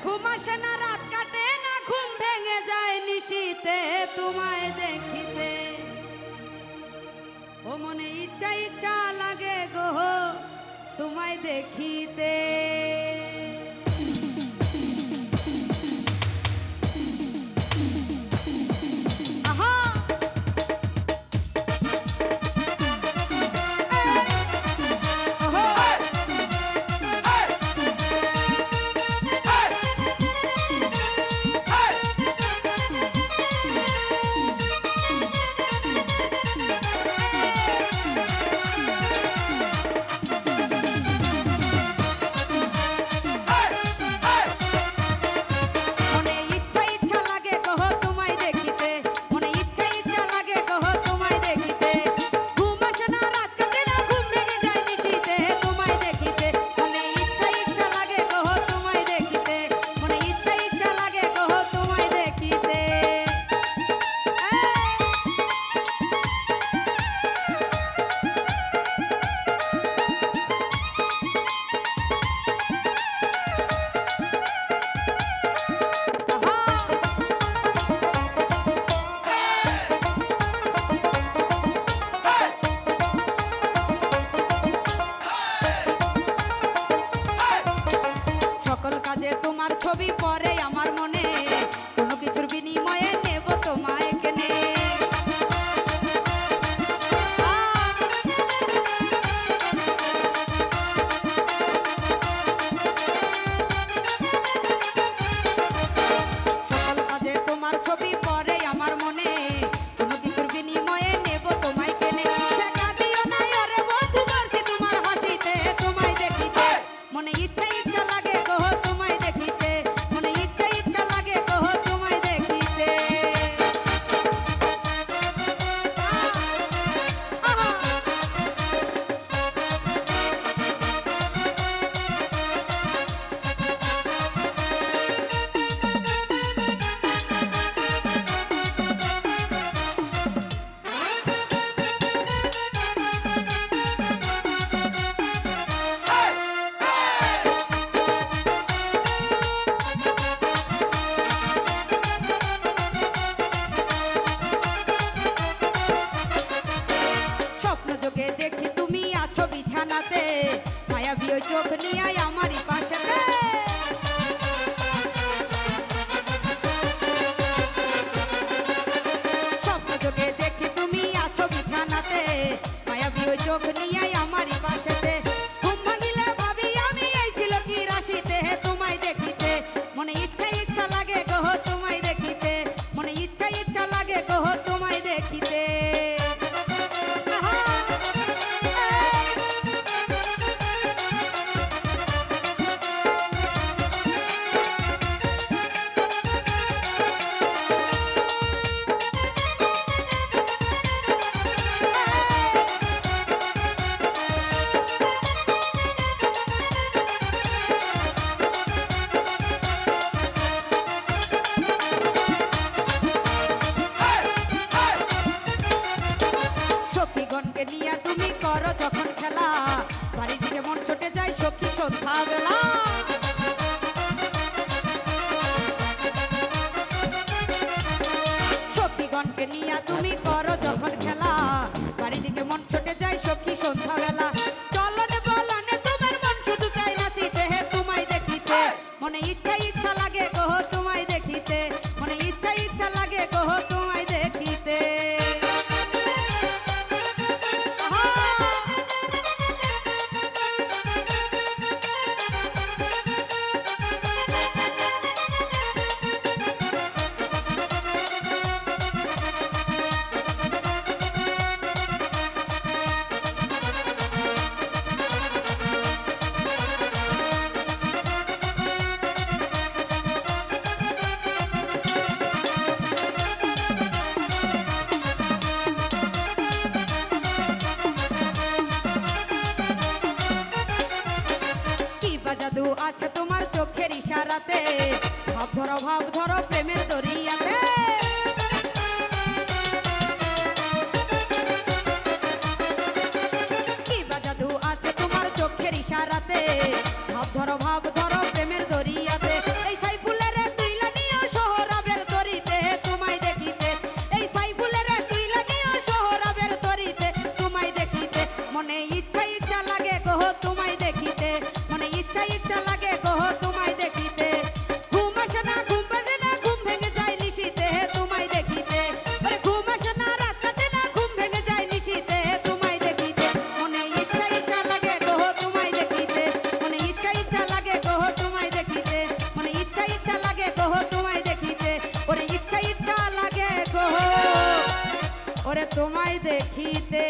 ঘুম আসে না, রাত কাটে না, ঘুম ভেঙে যায় নিশীতে তোমায় দেখিতে। ও মনে ইচ্ছা ইচ্ছা লাগে গো তোমায় দেখিতে। ছবি পরে আমার মনে, কোনো কিছুর বিনিময়ে নেব তোমায় কেনে। সকল কাজে তোমার ছবি পরে আমার মনে, কোনো কিছুর বিনিময়ে নেব তোমায় কেনে। দেখা দিও না আরে বন্ধু করছি তোমার হাসিতে তোমায় দেখিতে, মনে ইচ্ছা ইচ্ছা লাগে গো তোমায় দেখিতে। দেখি তুমি আছো বিছানাতে, মায়াবী ওই চোখ নিয়ে আমারই পাশেতে। স্বপ্ন যোগে দেখি তুমি আছো বিছানাতে, মায়াবী ওই চোখ নিয়ে আমারই পাশেতে। ঘুম ভাঙিলে ভাবি আমি এই ছিল কি রাশিতে তোমায় দেখিতে, মনে ইচ্ছা ইচ্ছা লাগে গো তোমায় দেখিতে, মনে ইচ্ছা ইচ্ছা লাগে গো তোমায় দেখিতে। নিয়া তুমি করো যখন খেলা, বাড়ি থেকে মন ছুটে যায় সখী সন্ধ্যাবেলা। সখীগণকে নিয়া তুমি করো যখন খেলা, বাড়ি থেকে মন ছুটে যায় সখী সন্ধ্যাবেলা। চলনে বলনে তোমার মন শুধু চাই নাচিতে তোমায় দেখিতে, মনে ইচ্ছা ইচ্ছা লাগে গো তোমায় দেখিতে, মনে ইচ্ছা ইচ্ছা লাগে গো তোমায় দেখিতে। জাদু আছে তোমার চোখের ইশারাতে, ভাব ধরো প্রেমের দরিয়াতে। কি বা জাদু আছে তোমার চোখের ইশারাতে, ভাব ধরো প্রেমের দরিয়াতে। এই তোমায় দেখিতে